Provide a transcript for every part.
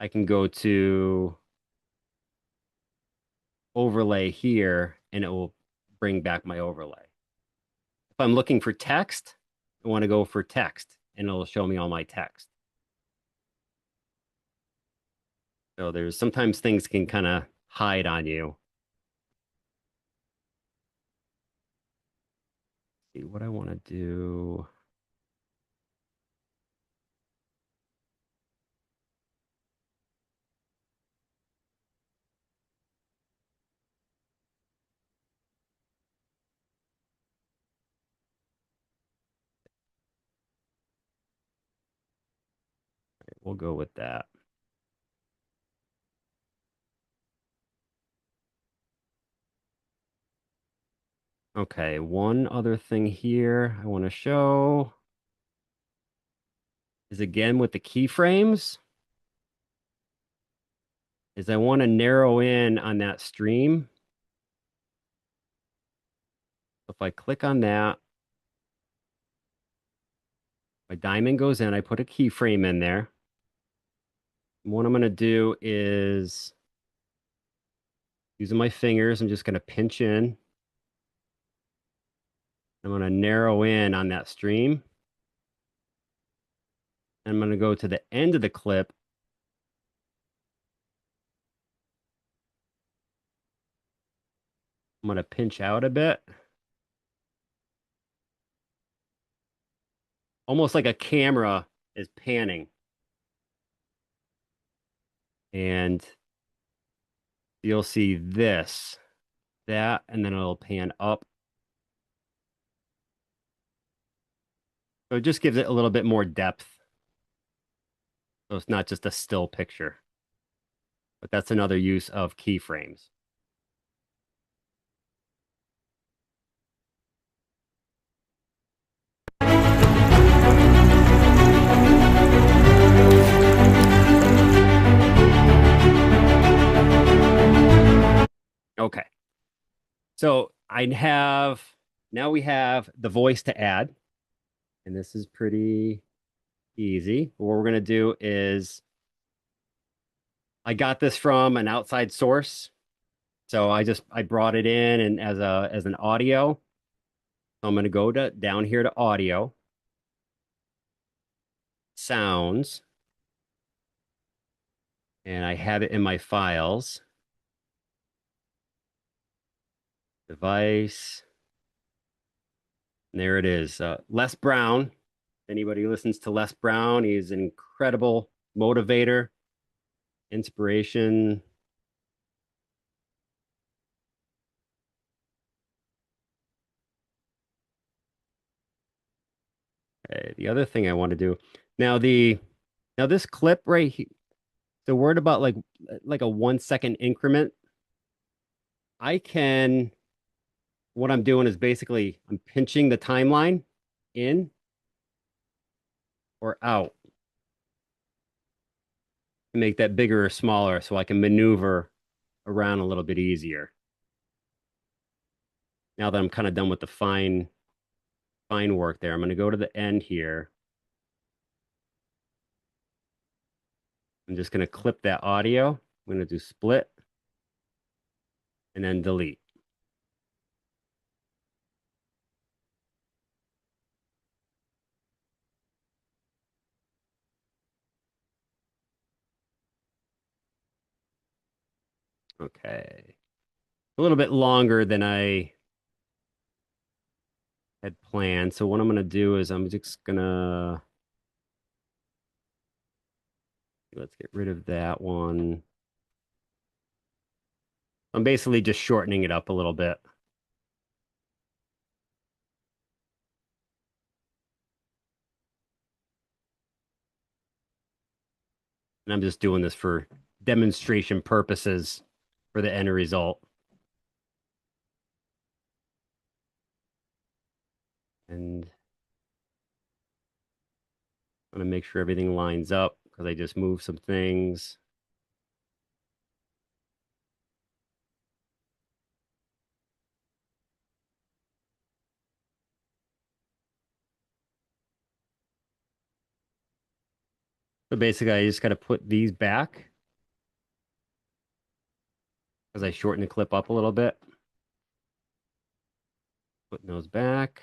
I can go to overlay here and it will bring back my overlay. If I'm looking for text, I want to go for text and it'll show me all my text. So there's sometimes things can kind of hide on you. See what I want to do. We'll go with that. Okay, one other thing here I want to show is again with the keyframes, is I want to narrow in on that stream. If I click on that, my diamond goes in, I put a keyframe in there. And what I'm going to do is using my fingers, I'm just going to pinch in. I'm going to narrow in on that stream. I'm going to go to the end of the clip. I'm going to pinch out a bit. Almost like a camera is panning. And you'll see this, that, and then it'll pan up. So it just gives it a little bit more depth. So it's not just a still picture. But that's another use of keyframes. Okay. So now we have the voice to add, and this is pretty easy. What we're going to do is I got this from an outside source. So I brought it in and as an audio. So I'm going to go to down here to audio, sounds, and I have it in my files. Device. And there it is. Les Brown. Anybody who listens to Les Brown, he's an incredible motivator, inspiration. Okay, the other thing I want to do now now this clip right here, the word about like a 1 second increment. I can what I'm doing is basically I'm pinching the timeline in or out to make that bigger or smaller so I can maneuver around a little bit easier. Now that I'm kind of done with the fine work there, I'm going to go to the end here. I'm just going to clip that audio. I'm going to do split and then delete. Okay. A little bit longer than I had planned. So what I'm going to do is I'm just going to, let's get rid of that one. I'm basically just shortening it up a little bit. And I'm just doing this for demonstration purposes for the end result. And I'm going to make sure everything lines up because I just moved some things. So basically, I just got to put these back because I shortened the clip up a little bit. Putting those back.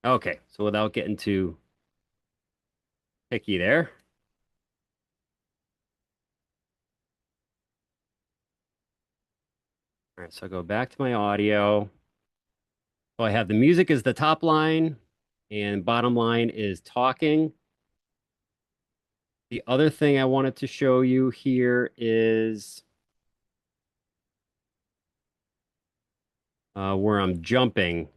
Okay, so without getting too picky there. All right, so I go back to my audio. So I have the music is the top line, and bottom line is talking. The other thing I wanted to show you here is where I'm jumping.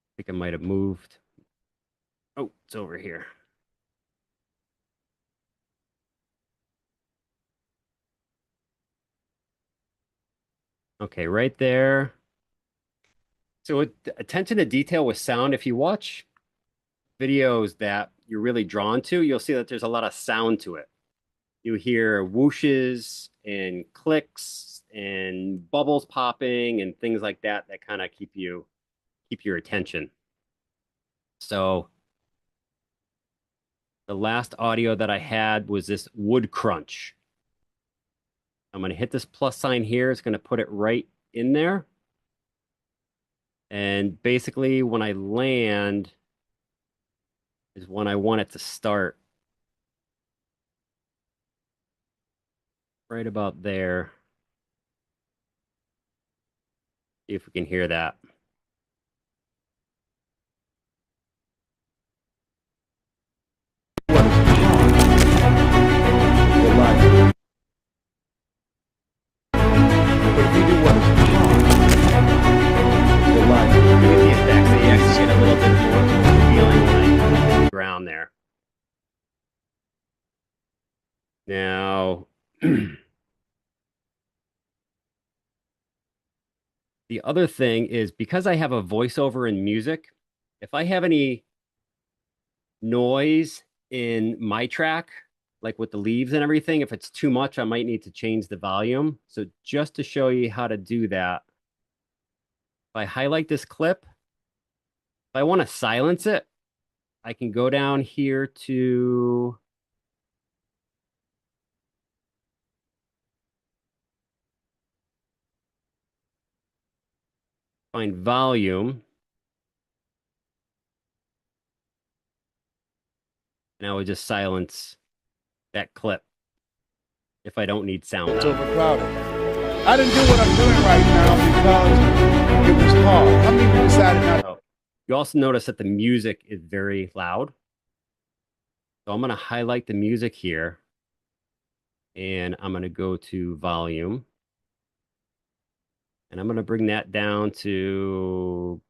I think I might have moved. Oh, it's over here. Okay, right there. So attention to detail with sound. If you watch videos that you're really drawn to, you'll see that there's a lot of sound to it. You hear whooshes and clicks and bubbles popping and things like that that kind of keep your attention. So the last audio that I had was this wood crunch. I'm going to hit this plus sign here. It's going to put it right in there. And basically when I land is when I want it to start. Right about there. See if we can hear that. Ground there. Now, the other thing is because I have a voiceover in music, if I have any noise in my track, like with the leaves and everything, if it's too much, I might need to change the volume. So just to show you how to do that, if I highlight this clip, if I want to silence it, I can go down here to find volume. And I would just silence that clip if I don't need sound. It's overcrowded. I didn't do what I'm doing right now because it was hard. How many of you decided not to? You also notice that the music is very loud. So I'm going to highlight the music here. And I'm going to go to volume. And I'm going to bring that down to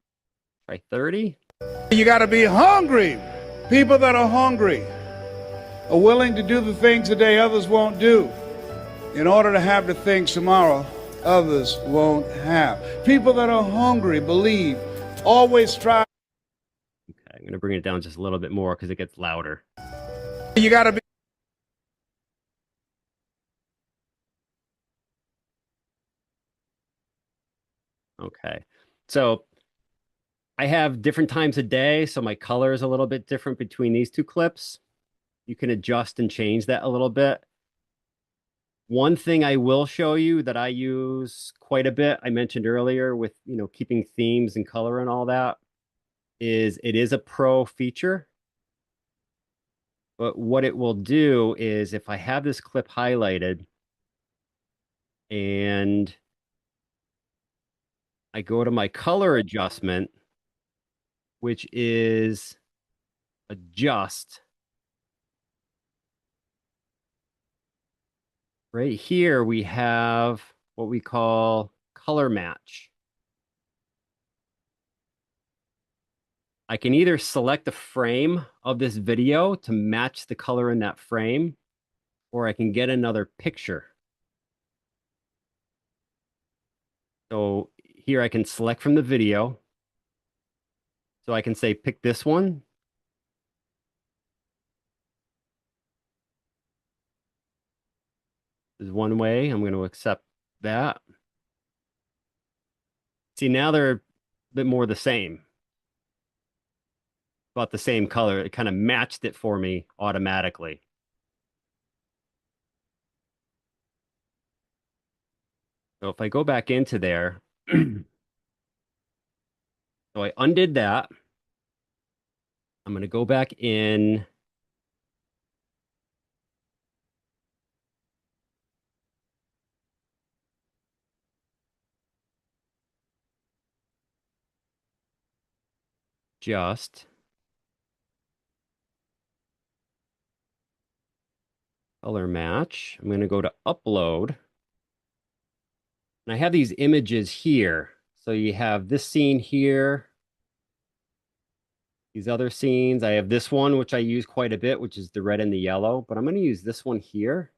try 30. You got to be hungry. People that are hungry are willing to do the things today others won't do in order to have the things tomorrow others won't have. People that are hungry believe, always strive. Okay, I'm going to bring it down just a little bit more because it gets louder. You got to be. Okay. So I have different times a day, so my color is a little bit different between these two clips. You can adjust and change that a little bit. One thing I will show you that I use quite a bit, I mentioned earlier with, keeping themes and color and all that, is it is a pro feature. But what it will do is if I have this clip highlighted and I go to my color adjustment, which is adjust, Right here, we have what we call color match. I can either select a frame of this video to match the color in that frame, or I can get another picture. So here I can select from the video. So I can say, pick this one. This is one way. I'm going to accept that. See, now they're a bit more the same, about the same color. It kind of matched it for me automatically. So if I go back into there, so I undid that. I'm going to go back in. Just color match. I'm going to go to upload. And I have these images here. So you have this scene here, these other scenes. I have this one, which I use quite a bit, which is the red and the yellow, but I'm going to use this one here.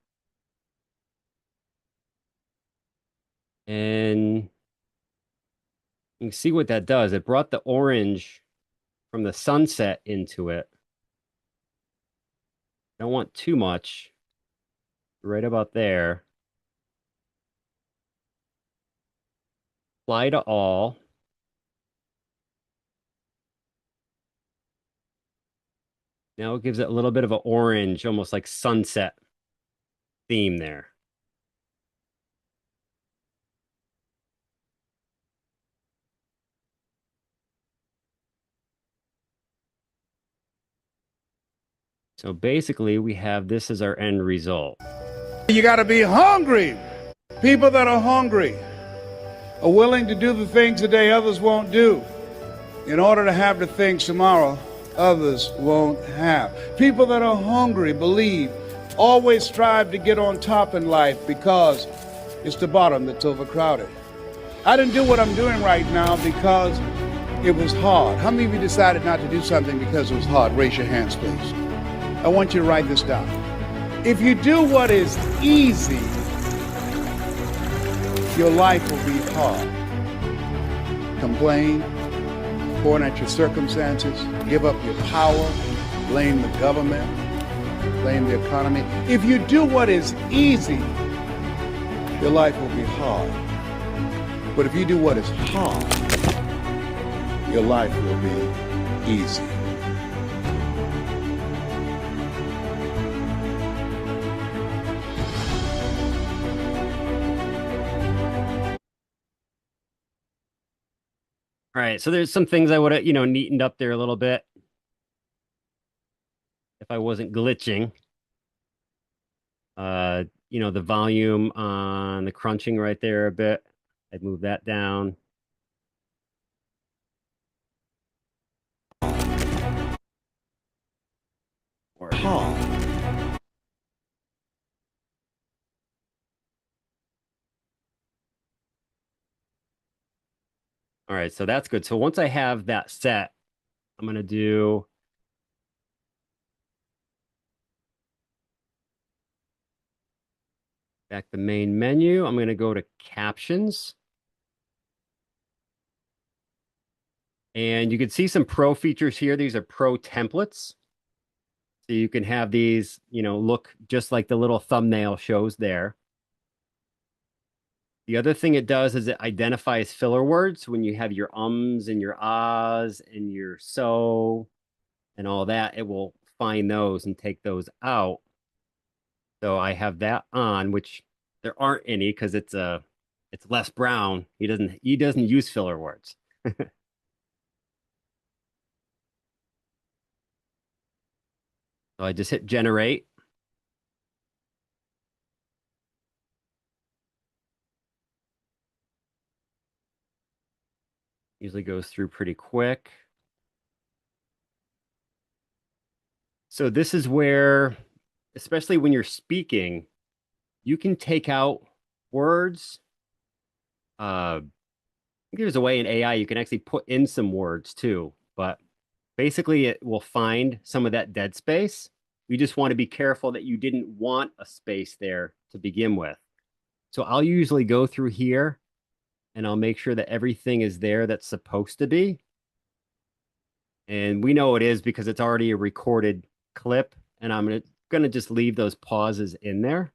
And you can see what that does. It brought the orange from the sunset into it. I don't want too much. Right about there. Apply to all. Now it gives it a little bit of an orange, almost like sunset theme there. So basically, we have this as our end result. You got to be hungry. People that are hungry are willing to do the things today others won't do in order to have the things tomorrow others won't have. People that are hungry believe, always strive to get on top in life because it's the bottom that's overcrowded. I didn't do what I'm doing right now because it was hard. How many of you decided not to do something because it was hard? Raise your hands, please. I want you to write this down. If you do what is easy, your life will be hard. Complain, point at your circumstances, give up your power, blame the government, blame the economy. If you do what is easy, your life will be hard. But if you do what is hard, your life will be easy. All right, so there's some things I would have, neatened up there a little bit if I wasn't glitching. The volume on the crunching right there a bit. I'd move that down. Or all right, so that's good. So once I have that set, I'm going to do back the main menu. I'm going to go to captions. And you can see some pro features here. These are pro templates. So you can have these, look just like the little thumbnail shows there. The other thing it does is it identifies filler words when you have your ums and your ahs and your so and all that. It will find those and take those out. So I have that on, which there aren't any because it's Les Brown. He doesn't use filler words. So I just hit generate. Usually goes through pretty quick. So this is where, especially when you're speaking, You can take out words. I think there's a way in AI you can actually put in some words too, but basically it will find some of that dead space. You just want to be careful that you didn't want a space there to begin with. So I'll usually go through here and I'll make sure that everything is there that's supposed to be. And we know it is because it's already a recorded clip, and I'm gonna just leave those pauses in there.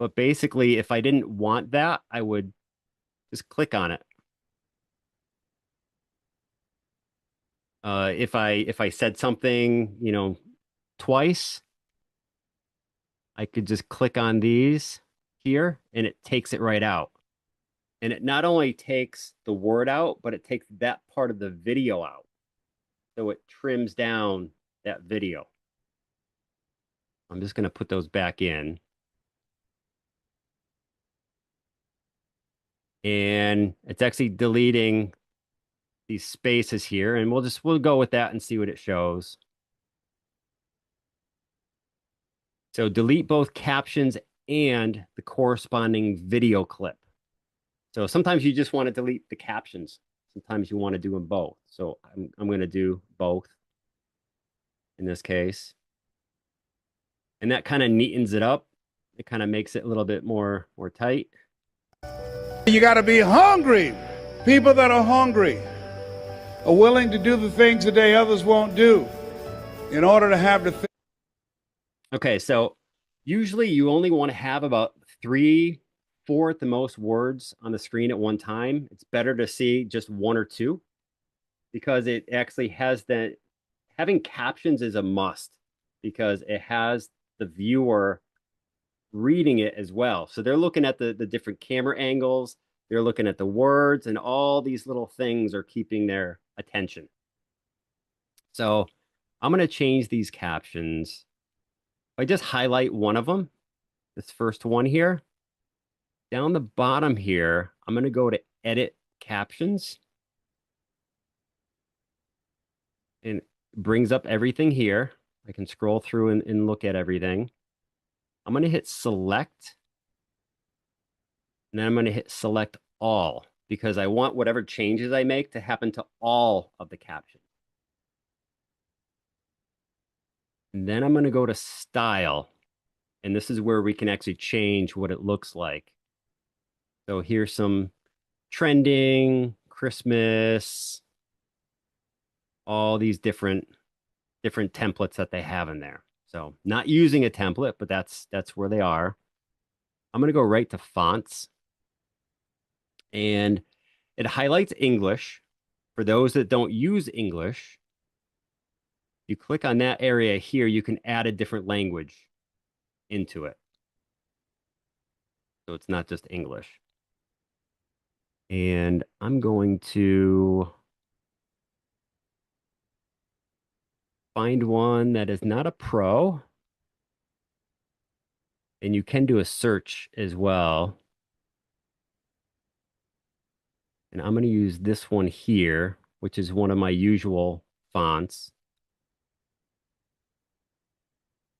But basically, if I didn't want that, I would just click on it. If I said something, twice, I could just click on these here and it takes it right out. And it not only takes the word out, but it takes that part of the video out. So it trims down that video. I'm just going to put those back in. And it's actually deleting these spaces here. And we'll go with that and see what it shows. So delete both captions and the corresponding video clip. So sometimes you just want to delete the captions. Sometimes you want to do them both. So I'm going to do both in this case. And that kind of neatens it up. It kind of makes it a little bit more tight. You got to be hungry. People that are hungry are willing to do the things today others won't do in order to have the Okay, so usually you only want to have about 3, 4 at the most words on the screen at one time. It's better to see just 1 or 2 because it actually has the having captions is a must because it has the viewer reading it as well. So they're looking at the different camera angles, they're looking at the words, and all these little things are keeping their attention. So I'm going to change these captions. I just highlight one of them, this first one here. Down the bottom here, I'm going to go to edit captions and brings up everything here. I can scroll through and look at everything. I'm going to hit select, and then I'm going to hit select all because I want whatever changes I make to happen to all of the captions. And then I'm going to go to style, and this is where we can actually change what it looks like. So here's some trending, Christmas, all these different templates that they have in there. So not using a template, but that's where they are. I'm going to go right to fonts, and it highlights English. For those that don't use English, you click on that area here, you can add a different language into it. So it's not just English. And I'm going to find one that is not a pro. And you can do a search as well. And I'm going to use this one here, which is one of my usual fonts.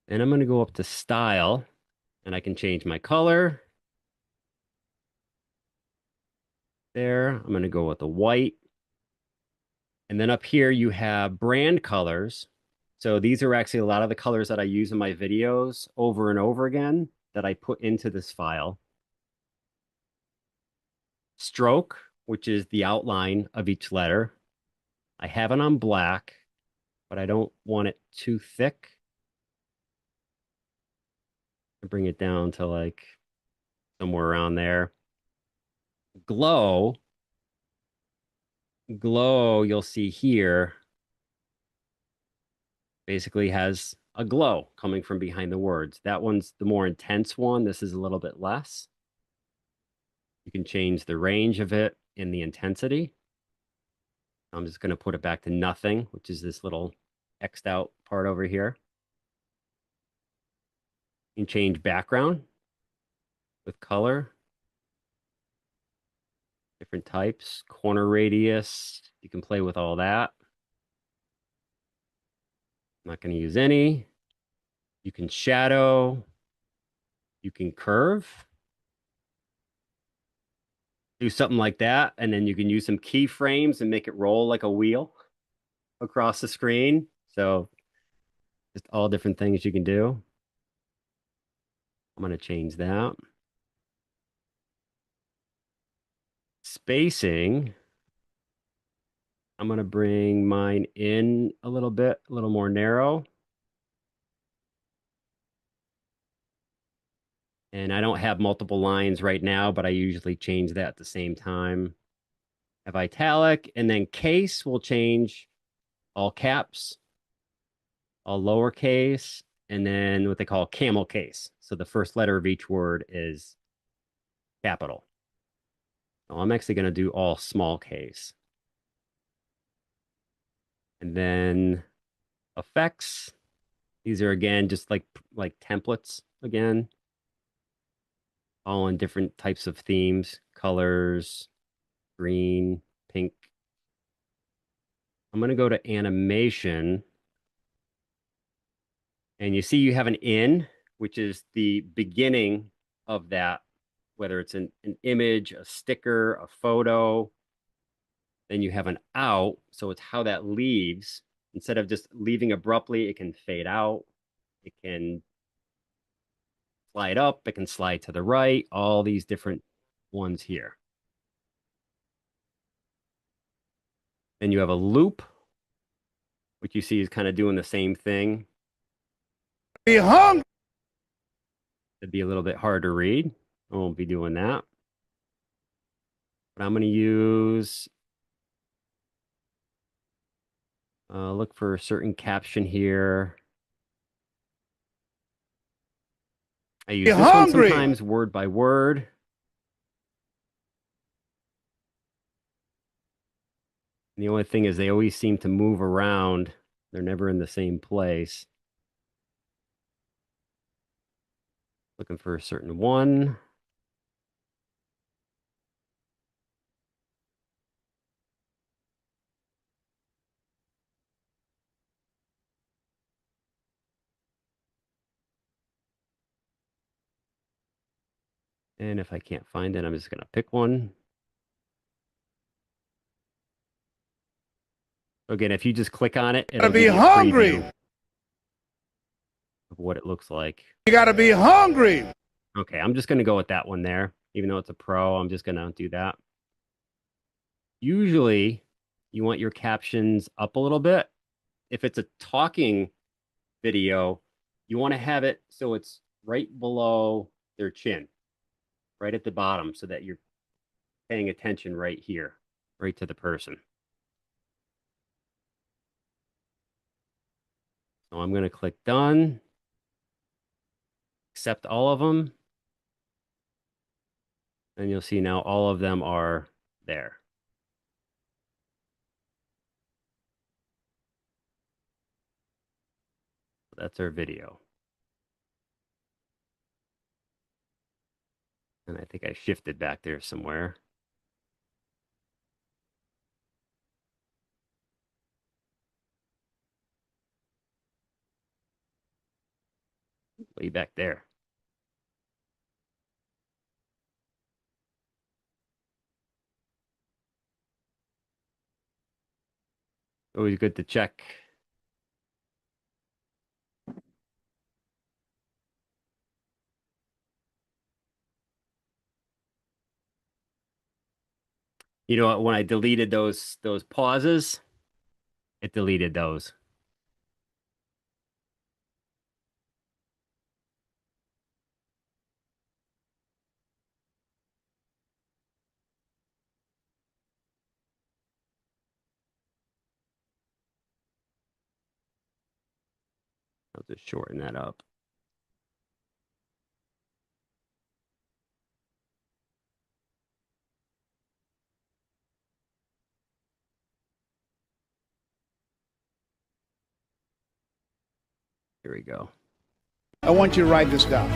And I'm going to go up to style, and I can change my color. There, I'm going to go with the white. And then up here, you have brand colors. So these are actually a lot of the colors that I use in my videos over and over again that I put into this file. Stroke, which is the outline of each letter. I have it on black, but I don't want it too thick. I bring it down to like somewhere around there. Glow, you'll see here, basically has a glow coming from behind the words. That one's the more intense one. This is a little bit less. You can change the range of it and the intensity. I'm just going to put it back to nothing, which is this little X'd out part over here. You can change background with color, different types, corner radius. You can play with all that. I'm not going to use any. You can shadow. You can curve, do something like that, and then you can use some keyframes and make it roll like a wheel across the screen. So just all different things you can do. I'm going to change that. Spacing, I'm going to bring mine in a little bit, a little more narrow. And I don't have multiple lines right now, but I usually change that at the same time. Have italic, and then case will change all caps, all lowercase, and then what they call camel case. So the first letter of each word is capital. So I'm actually going to do all small case. And then effects. These are again just like templates again, all in different types of themes, colors, green, pink. I'm going to go to animation, and you see you have an in, which is the beginning of that, whether it's an image, a sticker, a photo. Then you have an out, so it's how that leaves. Instead of just leaving abruptly, it can fade out. It can slide up, it can slide to the right, all these different ones here. Then you have a loop, which you see is kind of doing the same thing. Be hungry. It'd be a little bit hard to read. I won't be doing that. But I'm going to use, look for a certain caption here. I use this one sometimes word by word. And the only thing is they always seem to move around. They're never in the same place. Looking for a certain one. And if I can't find it, I'm just going to pick one. Again, if you just click on it, it'll give you a preview of what it looks like. You gotta be hungry. Okay, I'm just going to go with that one there. Even though it's a pro, I'm just going to do that. Usually, you want your captions up a little bit. If it's a talking video, you want to have it so it's right below their chin, right at the bottom, so that you're paying attention right here, right to the person. So I'm going to click done, accept all of them. And you'll see now all of them are there. That's our video. And I think I shifted back there somewhere. Way back there. Always good to check. You know, when I deleted those pauses, it deleted those. I'll just shorten that up. Here we go. I want you to write this down.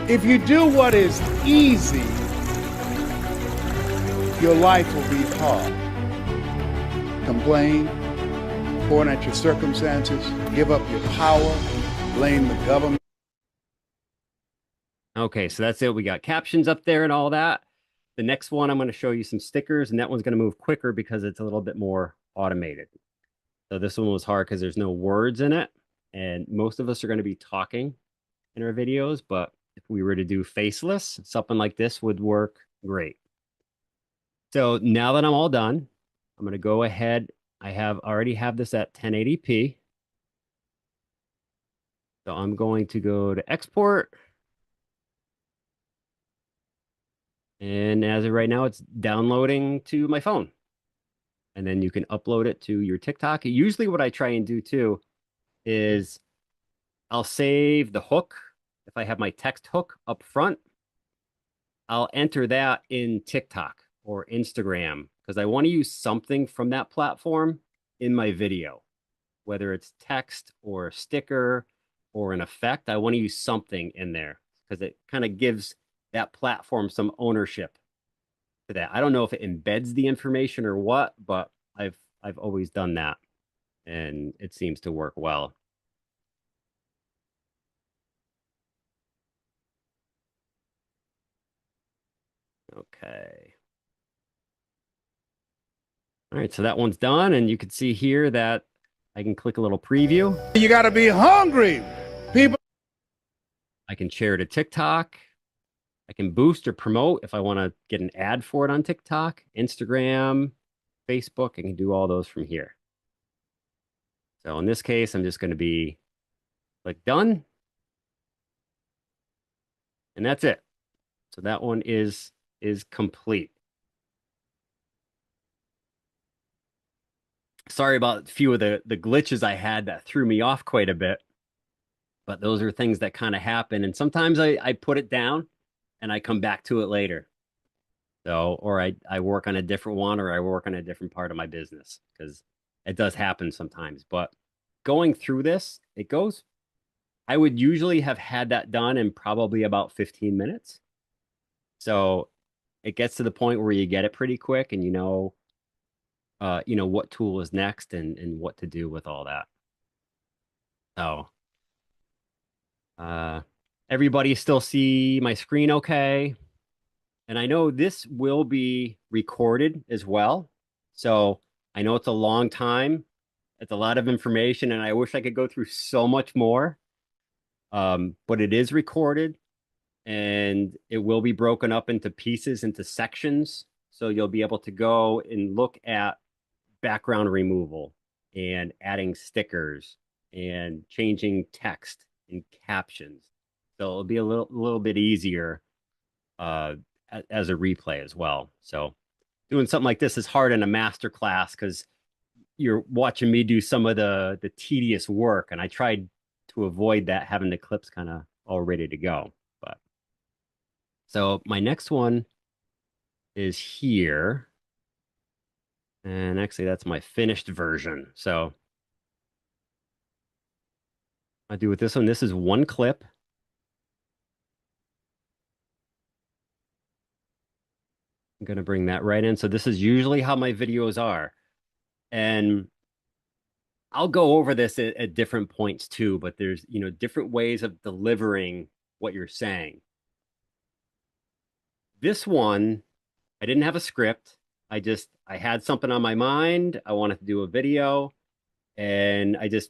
If you do what is easy, your life will be hard. Complain, point at your circumstances, give up your power, blame the government. Okay, so that's it. We got captions up there and all that. The next one, I'm going to show you some stickers, and that one's going to move quicker because it's a little bit more automated. So this one was hard because there's no words in it, and most of us are going to be talking in our videos, but if we were to do faceless, something like this would work great. So now that I'm all done, I'm going to go ahead. I have already have this at 1080p. So I'm going to go to export. And as of right now, it's downloading to my phone. And then you can upload it to your TikTok. Usually, what I try and do too is I'll save the hook. If I have my text hook up front, I'll enter that in TikTok or Instagram because I want to use something from that platform in my video, whether it's text or a sticker or an effect. I want to use something in there because it kind of gives that platform some ownership to that. I don't know if it embeds the information or what, but I've always done that and it seems to work well. Okay. All right, so that one's done, and you can see here that I can click a little preview. You got to be hungry. People. I can share to TikTok. I can boost or promote if I want to get an ad for it on TikTok, Instagram, Facebook. I can do all those from here. So in this case, I'm just going to be like done, and that's it. So that one is complete. Sorry about a few of the glitches I had that threw me off quite a bit, but those are things that kind of happen. And sometimes I put it down and I come back to it later. So, or I work on a different one or I work on a different part of my business because it does happen sometimes. But going through this, it goes, I would usually have had that done in probably about 15 minutes. So it gets to the point where you get it pretty quick and you know what tool is next and what to do with all that. So, uh, everybody still see my screen okay? And I know this will be recorded as well. So I know it's a long time. It's a lot of information, and I wish I could go through so much more. But it is recorded and it will be broken up into pieces, into sections. So you'll be able to go and look at background removal and adding stickers and changing text and captions. So it'll be a little bit easier uh, as a replay as well. So doing something like this is hard in a master class because you're watching me do some of the tedious work, and I tried to avoid that, having the clips kind of all ready to go. But so my next one is here, and actually that's my finished version. So I do with this one. This is one clip. I'm going to bring that right in. So this is usually how my videos are. And I'll go over this at different points too, but there's, different ways of delivering what you're saying. This one, I didn't have a script. I had something on my mind. I wanted to do a video and I just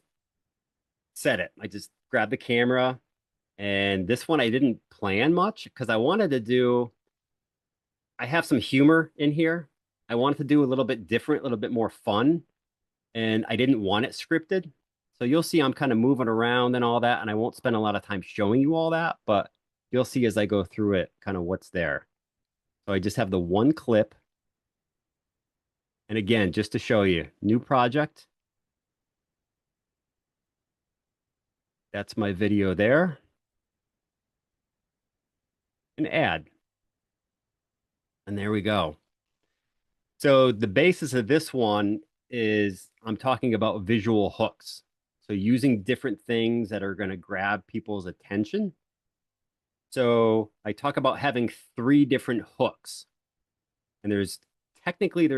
said it. I just grabbed the camera and this one I didn't plan much because I have some humor in here. I wanted to do a little bit different, a little bit more fun, and I didn't want it scripted. So you'll see I'm kind of moving around and all that, and I won't spend a lot of time showing you all that, but you'll see as I go through it kind of what's there. So I just have the one clip. And again, just to show you, new project. That's my video there. An ad. And there we go. So the basis of this one is I'm talking about visual hooks. So using different things that are going to grab people's attention. So I talk about having three different hooks. And technically there's